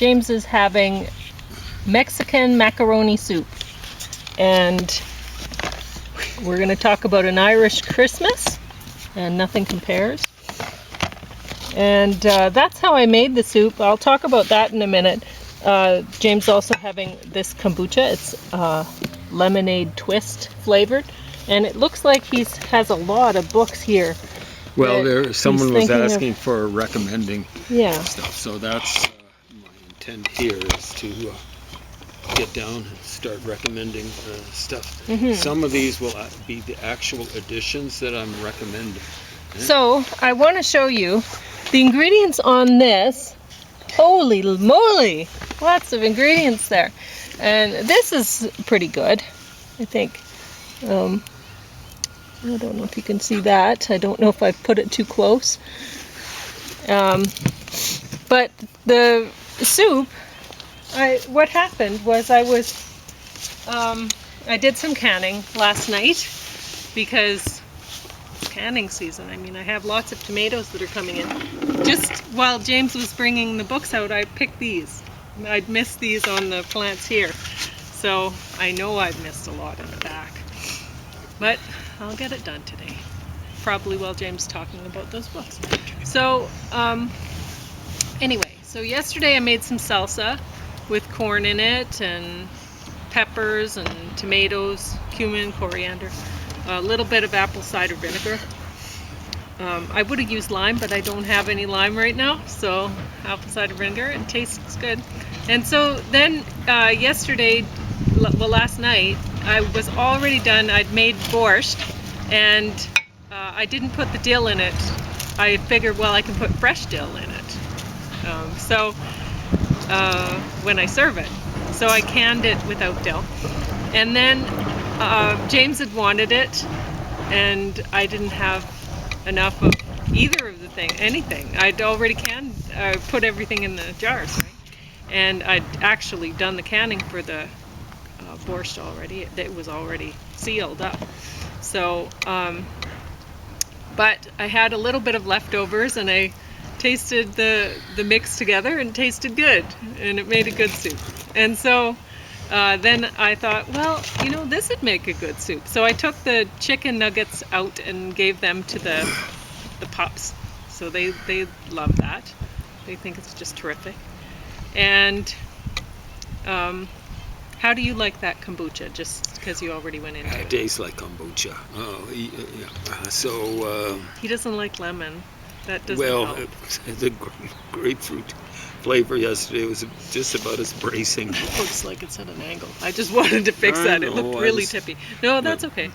James is having Mexican macaroni soup, and we're going to talk about an Irish Christmas, and nothing compares. And that's how I made the soup. I'll talk about that in a minute. James also having this kombucha. It's lemonade twist flavored, and it looks like he has a lot of books here. Well, someone was asking for recommending stuff, so that's my intent here is to get down and start recommending stuff. Some of these will be the actual additions that I'm recommending. So I want to show you the ingredients on this. Holy moly, lots of ingredients there, and this is pretty good, I think. I don't know if you can see that. I don't know if I've put it too close. But the soup, what happened was I did some canning last night because it's canning season. I mean, I have lots of tomatoes that are coming in. Just while James was bringing the books out, I picked these. I'd missed these on the plants here. So I know I've missed a lot in the back. But I'll get it done today. Probably while James is talking about those books. So, anyway, so yesterday I made some salsa with corn in it and peppers and tomatoes, cumin, coriander, a little bit of apple cider vinegar. I would have used lime, but I don't have any lime right now, so apple cider vinegar, it tastes good. And so then yesterday, well, last night, I was already done. I'd made borscht, and I didn't put the dill in it. I figured, well, I can put fresh dill in it. When I serve it. So I canned it without dill. And then James had wanted it, and I didn't have enough of either of the anything. I'd already put everything in the jars, right? And I'd actually done the canning for the borscht already. It was already sealed up. So, but I had a little bit of leftovers, and I tasted the mix together, and it tasted good, and it made a good soup. And so then I thought, well, you know, this would make a good soup. So I took the chicken nuggets out and gave them to the pups. So they love that. They think it's just terrific. And how do you like that kombucha? Just because you already went into it. It tastes like kombucha. Oh, yeah. So he doesn't like lemon. That doesn't help. The grapefruit flavor yesterday was just about as bracing. It looks like it's at an angle. I just wanted to fix that. It looked really tippy. No, that's okay.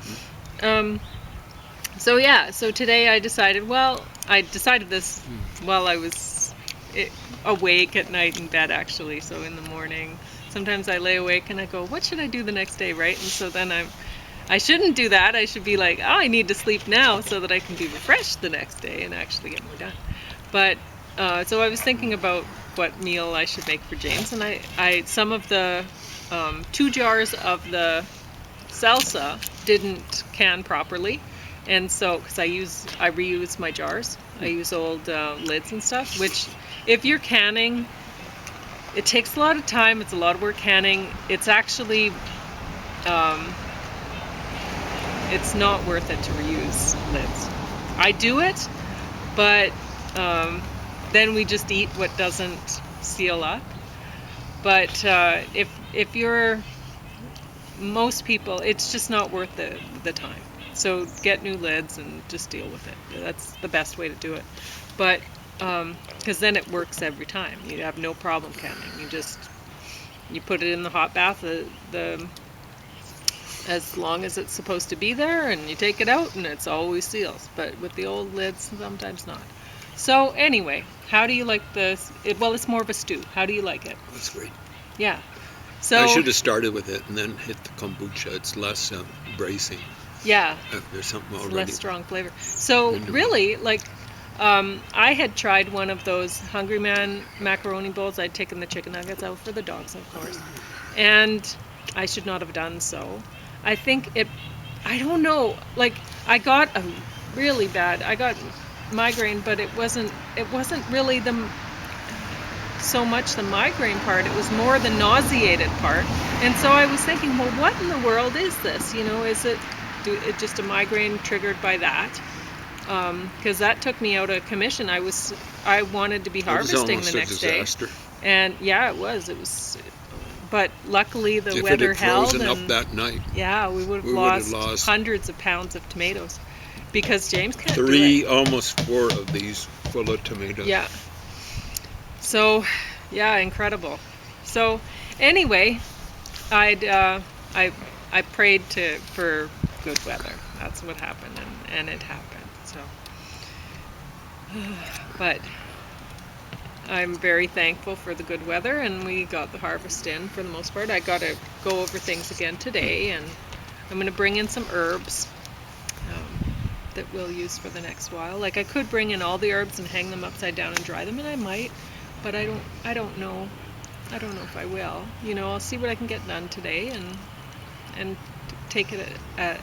So yeah, so today I decided this while I was awake at night in bed, actually. So in the morning, sometimes I lay awake and I go, what should I do the next day, right? And so then I shouldn't do that. I should be like, oh, I need to sleep now so that I can be refreshed the next day and actually get more done. But so I was thinking about what meal I should make for James, and I some of the 2 jars of the salsa didn't can properly, and so because I reuse my jars, I use old lids and stuff. Which, if you're canning, it takes a lot of time. It's a lot of work canning. It's actually it's not worth it to reuse lids. I do it, but then we just eat what doesn't seal up. But if you're most people, it's just not worth the time. So get new lids and just deal with it. That's the best way to do it. But because then it works every time. You have no problem canning. You put it in the hot bath as long as it's supposed to be there, and you take it out and it's always seals. But with the old lids, sometimes not. So anyway, how do you like this? Well, it's more of a stew. How do you like it? That's great. Yeah. So I should have started with it and then hit the kombucha. It's less bracing. Yeah. There's something already. Less strong flavor. So really, like, I had tried one of those Hungry Man macaroni bowls. I'd taken the chicken nuggets out for the dogs, of course, and I should not have done so. I think I don't know, like, I got migraine, but it wasn't really the so much the migraine part. It was more the nauseated part. And so I was thinking, well, what in the world is this? Is it just a migraine triggered by that? Because that took me out of commission. I wanted to be harvesting the next day. And yeah, it was. But luckily the weather held. If it had frozen up that night. Yeah, we would have lost hundreds of pounds of tomatoes. Because James can't do it. Almost 4 of these full of tomatoes. Yeah. So, yeah, incredible. So, anyway, I prayed for good weather. That's what happened, and it happened. So, but I'm very thankful for the good weather, and we got the harvest in for the most part. I got to go over things again today, and I'm going to bring in some herbs that we'll use for the next while. Like, I could bring in all the herbs and hang them upside down and dry them, and I might, but I don't know. I don't know if I will. I'll see what I can get done today and take it at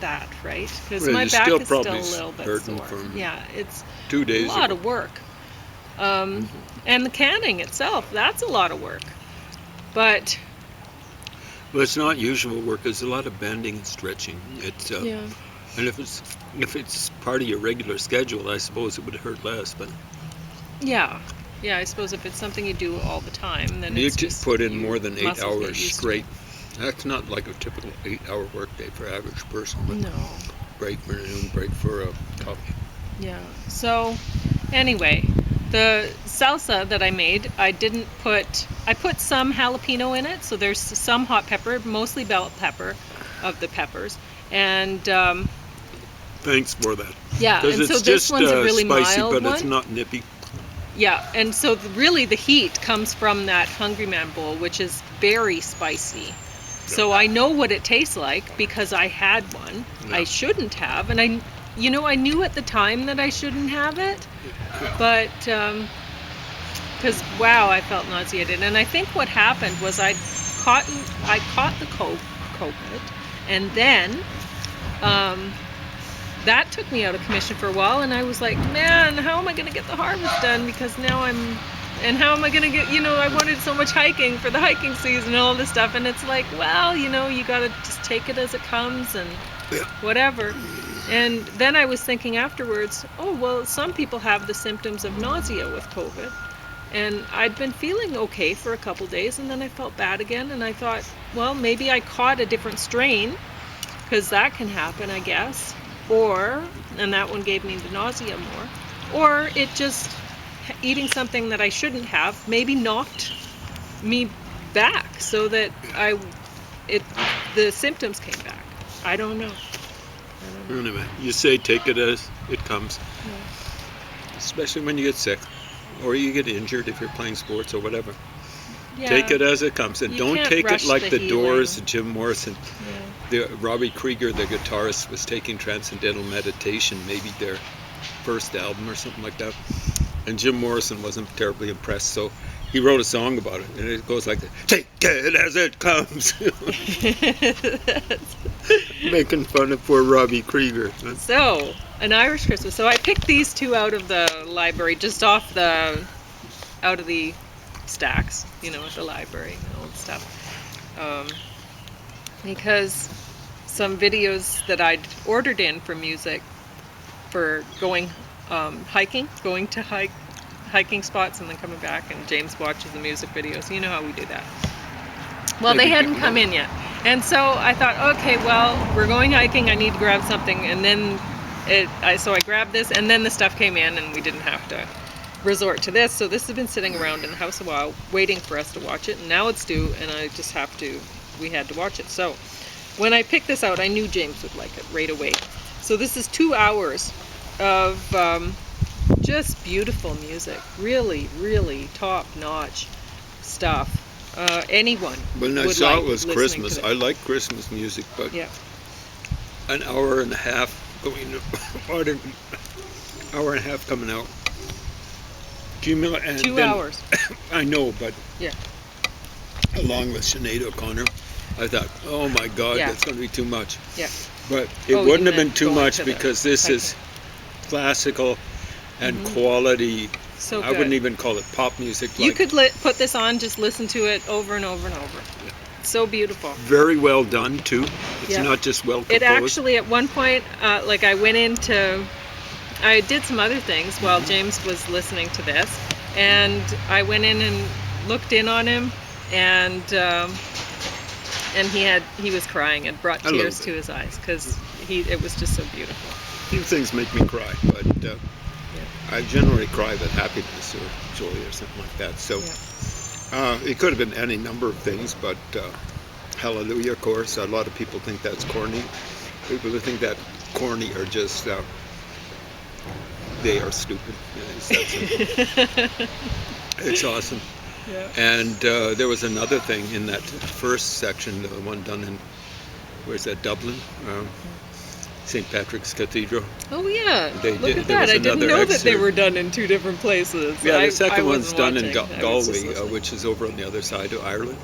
that, right? Because my back is still a little bit sore. Yeah, it's 2 days. A lot of work. And the canning itself, that's a lot of work. But well, it's not usual work. There's a lot of bending and stretching. It's and if it's part of your regular schedule, I suppose it would hurt less. But yeah, I suppose if it's something you do all the time, then you it's just put in more than 8 hours straight. That's not like a typical 8-hour workday for average person. But no. Break for noon, break for a coffee. Yeah. So anyway, the salsa that I made, I put some jalapeno in it, so there's some hot pepper, mostly bell pepper of the peppers, and thanks for that. Yeah, and so this one's a really spicy, mild but one. It's not nippy. Yeah, and so really the heat comes from that Hungry Man bowl, which is very spicy. Yeah. So I know what it tastes like because I had one. Yeah. I shouldn't have, and I knew at the time that I shouldn't have it, but because I felt nauseated. And I think what happened was I caught the COVID, and then that took me out of commission for a while, and I was like, man, how am I going to get the harvest done? Because now how am I going to get, I wanted so much hiking for the hiking season and all this stuff, and it's like, well, you got to just take it as it comes and whatever. And then I was thinking afterwards, oh, well, some people have the symptoms of nausea with COVID, and I'd been feeling okay for a couple days, and then I felt bad again, and I thought, well, maybe I caught a different strain, because that can happen, I guess. And that one gave me the nausea more. Or it just, eating something that I shouldn't have, maybe knocked me back so that the symptoms came back. I don't know. Anyway, you say take it as it comes. Yeah. Especially when you get sick or you get injured if you're playing sports or whatever. Yeah. Take it as it comes, and don't take it like the Doors, Jim Morrison. Yeah. Robbie Krieger, the guitarist, was taking Transcendental Meditation, maybe their first album or something like that. And Jim Morrison wasn't terribly impressed, so he wrote a song about it, and it goes like this: take it as it comes. Making fun of poor Robbie Krieger. So, an Irish Christmas. So I picked these 2 out of the library, just out of the stacks, at the library and all that stuff. Because some videos that I'd ordered in for music for going hiking, going to hiking spots and then coming back, and James watches the music videos. You know how we do that. Well, they hadn't come in yet. And so I thought, okay, well, we're going hiking, I need to grab something, and then so I grabbed this, and then the stuff came in, and we didn't have to resort to this. So this has been sitting around in the house a while, waiting for us to watch it, and now it's due, and we had to watch it. So when I picked this out, I knew James would like it right away. So this is 2 hours of just beautiful music, really, really top-notch stuff. Anyone when I saw it was Christmas. I like Christmas music, but an hour and a half coming out. 2 hours. I know, but along with Sinead O'Connor, I thought, oh my God, that's going to be too much. Yeah. But it wouldn't have been too much because this is classical and quality So good. I wouldn't even call it pop music. You could put this on, just listen to it over and over and over. It's so beautiful. Very well done too. It's not just well composed. It actually, at one point, like I went into, I did some other things while James was listening to this, and I went in and looked in on him, and he was crying and brought tears to his eyes because it was just so beautiful. A few things make me cry, but I generally cry with happiness or joy or something like that. So it could have been any number of things, but Hallelujah, of course. A lot of people think that's corny. People who think that corny are just they are stupid. It's that simple. It's awesome. Yeah. And there was another thing in that first section, the one done in, where's that, Dublin? St. Patrick's Cathedral. Oh yeah, look at that. I didn't know that they were done in two different places. Yeah, the second one's done in Galway, which is over on the other side of Ireland.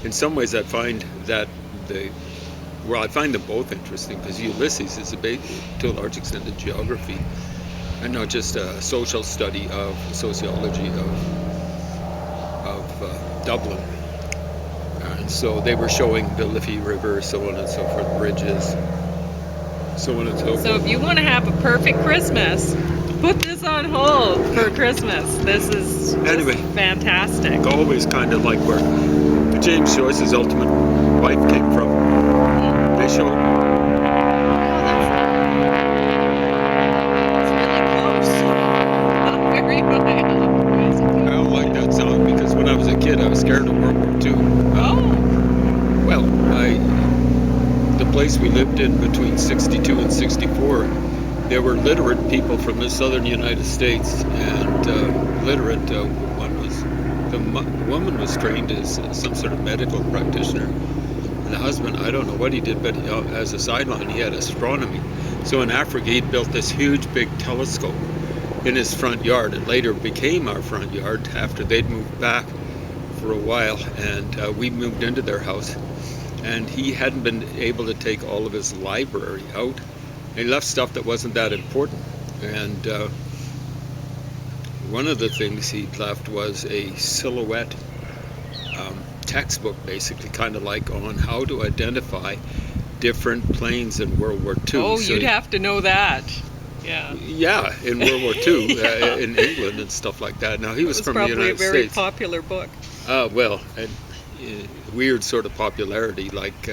In some ways I find that I find them both interesting because Ulysses is to a large extent a geography and not just a social study of sociology of Dublin. And so they were showing the Liffey River, so on and so forth, bridges, so on and so forth. So if you want to have a perfect Christmas, put this on hold for Christmas. This is fantastic. Galway's kind of like where James Joyce's ultimate wife came from. They show it. I don't like that song because when I was a kid I was scared of World War II. Well, the place we lived in between 62 and 64, there were literate people from the southern United States, and the woman was trained as some sort of medical practitioner. And the husband, I don't know what he did, but as a sideline he had astronomy. So in Africa he'd built this huge big telescope in his front yard. It later became our front yard after they'd moved back for a while, and we moved into their house. And he hadn't been able to take all of his library out. He left stuff that wasn't that important. And one of the things he left was a silhouette textbook, basically, kind of like on how to identify different planes in World War II. Oh, so you'd have to know that. Yeah. Yeah, in World War II, in England and stuff like that. Now, he was from the United States. Probably a very popular book. Weird sort of popularity, like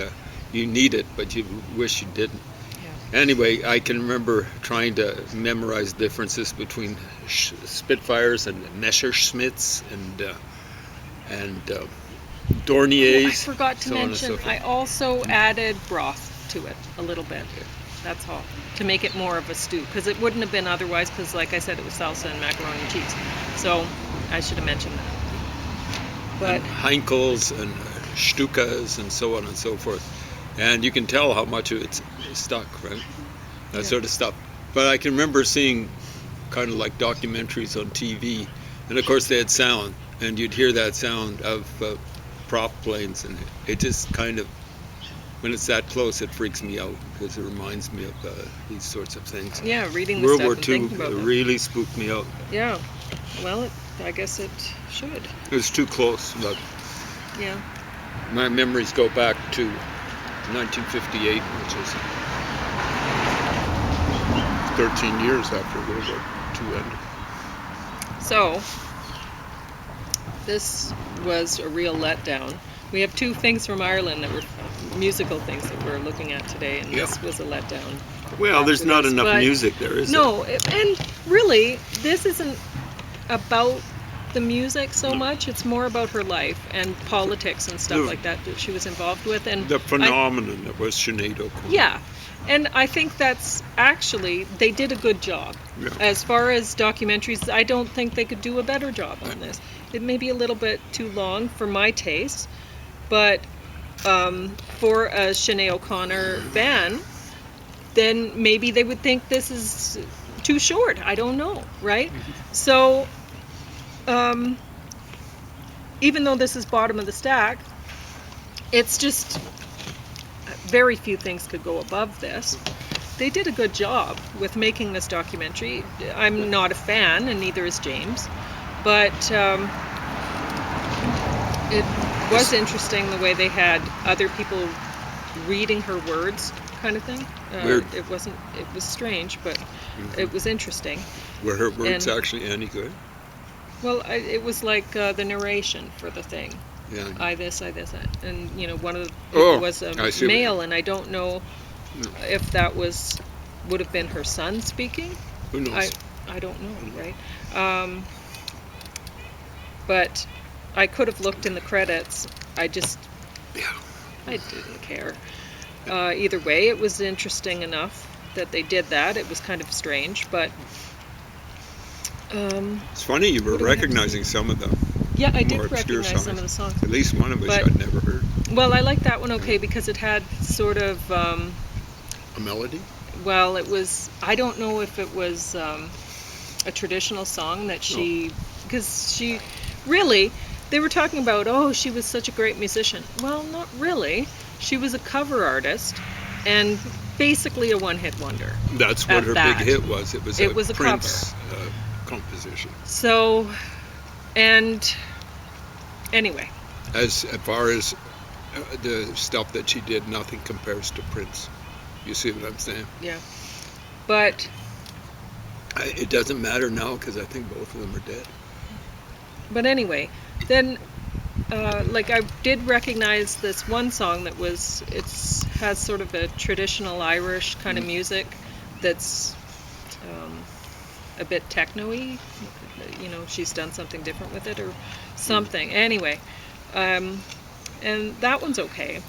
you need it, but you wish you didn't. Yeah. Anyway, I can remember trying to memorize differences between Spitfires and Messerschmitts and Dorniers. I forgot to mention, I also added broth to it a little bit. That's all, to make it more of a stew, because it wouldn't have been otherwise, because like I said, it was salsa and macaroni and cheese. So I should have mentioned that. But and Heinkels and Stukas and so on and so forth. And you can tell how much of it's stuck, right? That sort of stuff. But I can remember seeing kind of like documentaries on TV, and of course they had sound, and you'd hear that sound of prop planes, and it just kind of, when it's that close, it freaks me out because it reminds me of these sorts of things. Yeah, reading the World stuff War and II thinking about really spooked me out. Yeah, well, I guess it should. It was too close, but yeah. My memories go back to 1958, which is 13 years after World War II ended. So, this was a real letdown. We have two things from Ireland that were musical things that we're looking at today, and this was a letdown. Well, there's not enough music there, is there? No, and really, this isn't about the music so much. It's more about her life and politics and stuff like that she was involved with. And the phenomenon that was Sinead O'Connor. Yeah, and I think that's actually, they did a good job. Yeah. As far as documentaries, I don't think they could do a better job on this. It may be a little bit too long for my taste, but for a Sinead O'Connor fan, then maybe they would think this is too short. I don't know, right? So even though this is bottom of the stack, it's just very few things could go above this. they did a good job with making this documentary. I'm not a fan, and neither is James, but it was interesting the way they had other people reading her words, kind of thing. Weird. It was strange, but it was interesting. Were her words actually any good? Well, it was like the narration for the thing. Yeah. I this, and one of the people was a male, and I don't know if that would have been her son speaking. Who knows? I don't know, right? But I could have looked in the credits. I didn't care. Either way, it was interesting enough that they did that. It was kind of strange, but it's funny you were recognizing some of them. Yeah, I did recognize some of the songs. At least one of which I'd never heard. Well, I liked that one because it had sort of a melody. Well, it was. I don't know if it was a traditional song that because she really. They were talking about, she was such a great musician. Well, not really. She was a cover artist and basically a one-hit wonder. That's what her big hit was. It was a Prince cover. Composition. So, and anyway. As far as the stuff that she did, nothing compares to Prince. You see what I'm saying? Yeah. But it doesn't matter now because I think both of them are dead. But anyway, then I did recognize this one song that has sort of a traditional Irish kind of music that's a bit techno-y. She's done something different with it or something. Anyway, and that one's okay.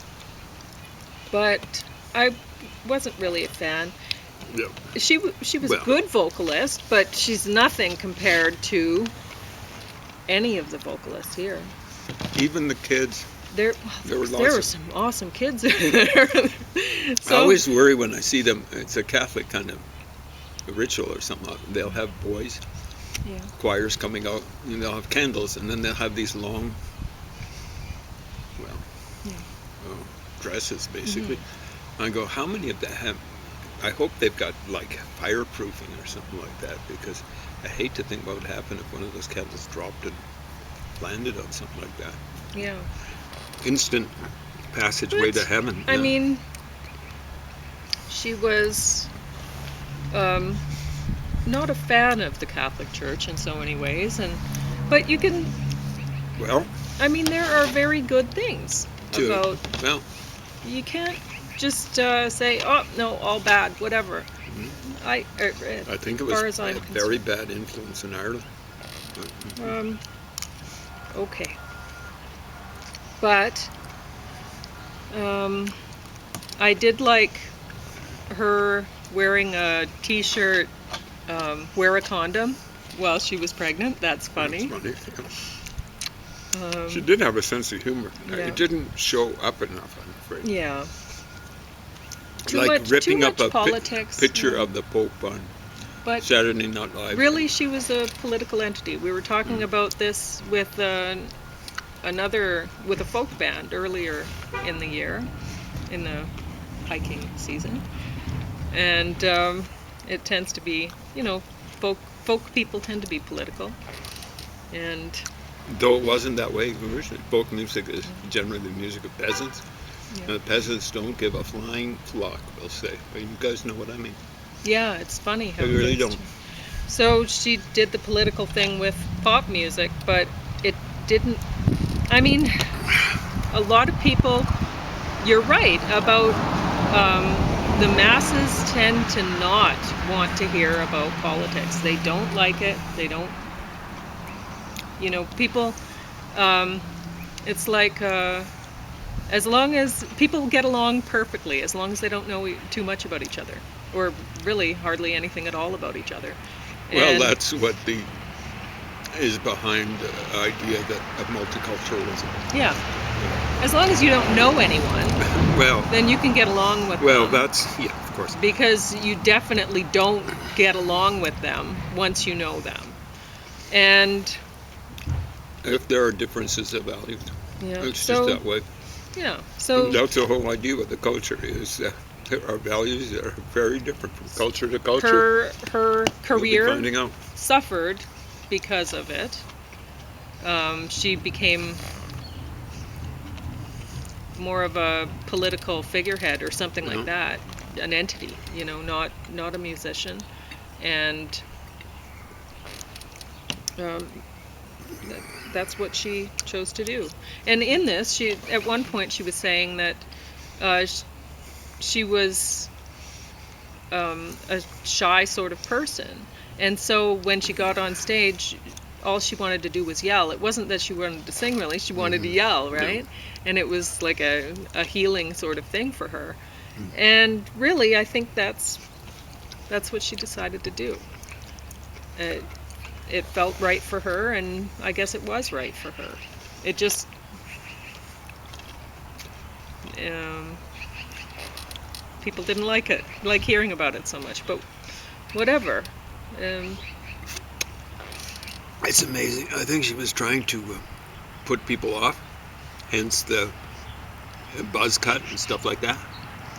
But I wasn't really a fan. Yeah. She was a good vocalist, but she's nothing compared to any of the vocalists here. Even the kids. There were some awesome kids there. I always worry when I see them. It's a Catholic kind of ritual or something. They'll have boys, choirs coming out, and they'll have candles, and then they'll have these long, dresses basically. Mm-hmm. I go, how many of that have? I hope they've got like fireproofing or something like that, because I hate to think what would happen if one of those candles dropped and landed on something like that. Yeah. Instant passageway to heaven. I mean, she was not a fan of the Catholic Church in so many ways, but you can. Well. I mean, there are very good things about. Well. You can't just say, "Oh no, all bad, whatever." Mm-hmm. I think it was a very bad influence in Ireland. Okay. But I did like her wearing a t-shirt, wear a condom while she was pregnant. That's funny. That's funny. She did have a sense of humor. Yeah. It didn't show up enough, I'm afraid. Yeah. Ripping up a politics, picture of the Pope on Saturday Night Live. Really, she was a political entity. We were talking about this with a folk band earlier in the year, in the hiking season, and it tends to be, folk people tend to be political, and though it wasn't that way originally. Folk music is generally the music of peasants. Yeah. The peasants don't give a flying flock, we'll say. But you guys know what I mean. Yeah, it's funny how they really don't. So she did the political thing with pop music, but it didn't. I mean, a lot of people. You're right about the masses tend to not want to hear about politics. They don't like it. They don't. People. It's like. As long as people get along perfectly, as long as they don't know too much about each other, or really hardly anything at all about each other. Well, that's what is behind the idea of multiculturalism. Yeah. As long as you don't know anyone, then you can get along with them. Well, that's, of course. Because you definitely don't get along with them once you know them. And if there are differences of values, it's just that way. Yeah, so that's the whole idea with the culture is our values are very different from culture to culture. Her career finding out. suffered because of it. She became more of a political figurehead or something like that, an entity, not a musician, and that's what she chose to do. And in this, at one point she was saying that she was a shy sort of person, and so when she got on stage, all she wanted to do was yell. It wasn't that she wanted to sing, really. She wanted to yell, right? Yeah. And it was like a healing sort of thing for her. And really, I think that's what she decided to do. It felt right for her, and I guess it was right for her. It just people didn't like hearing about it so much, but whatever. It's amazing. I think she was trying to put people off, hence the buzz cut and stuff like that.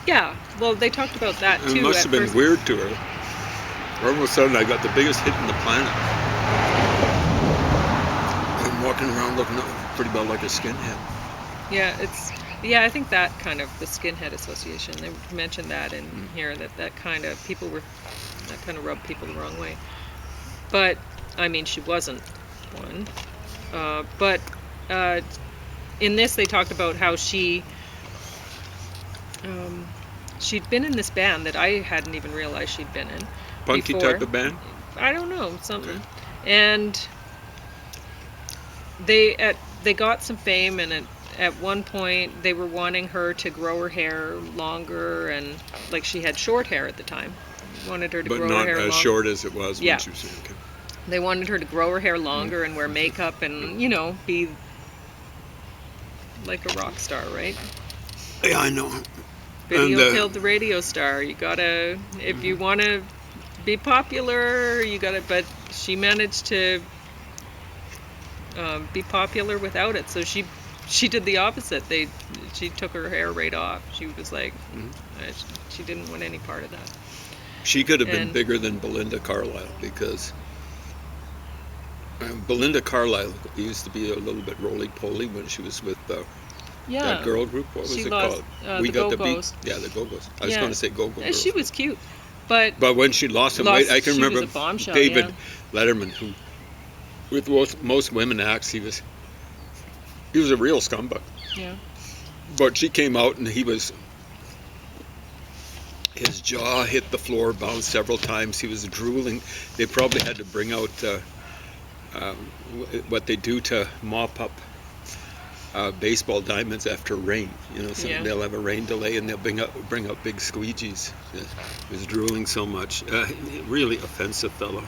Yeah, well, they talked about that too. It must have been weird to her. All of a sudden, I got the biggest hit in the planet. I'm walking around looking pretty well like a skinhead. Yeah, I think that kind of the skinhead association. They mentioned that in here that kind of rubbed people the wrong way. But I mean, she wasn't one. But in this, they talked about how she'd been in this band that I hadn't even realized she'd been in. Punky before. Type of band? I don't know, something. Okay. And they got some fame, and at one point they were wanting her to grow her hair longer, and like she had short hair at the time. Wanted her to grow her hair longer. But not as short as it was when she was okay. They wanted her to grow her hair longer and wear makeup and, be like a rock star, right? Yeah, I know. Video killed the radio star. You gotta, if you want to be popular, you gotta, but she managed to be popular without it. So she did the opposite. She took her hair right off. She was like, she didn't want any part of that. She could have been bigger than Belinda Carlisle, because Belinda Carlisle used to be a little bit roly-poly when she was with that girl group. What was it called? We Got the Beat. Yeah, the Go-Go's. I was going to say Go-Go Girls. She was cute, but when she lost some weight, I can remember David Letterman, who, with most women acts, he was a real scumbag. Yeah. But she came out and his jaw hit the floor, bounced several times. He was drooling. They probably had to bring out what they do to mop up baseball diamonds after rain. So they'll have a rain delay and they'll bring up big squeegees. He was drooling so much. Really offensive fellow.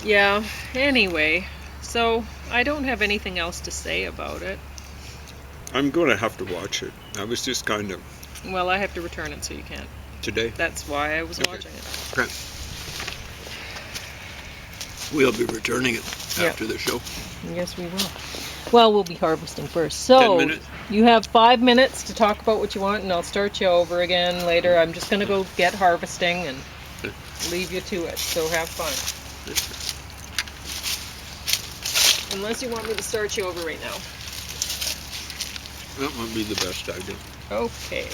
Yeah. Anyway, so I don't have anything else to say about it. I'm going to have to watch it. I was just kind of... Well, I have to return it, so you can't. Today? That's why I was watching it. Okay. We'll be returning it after the show. Yes, we will. Well, we'll be harvesting first. So 10 minutes. You have 5 minutes to talk about what you want, and I'll start you over again later. I'm just going to go get harvesting and leave you to it. So have fun. Unless you want me to start you over right now. That would be the best idea. Okay.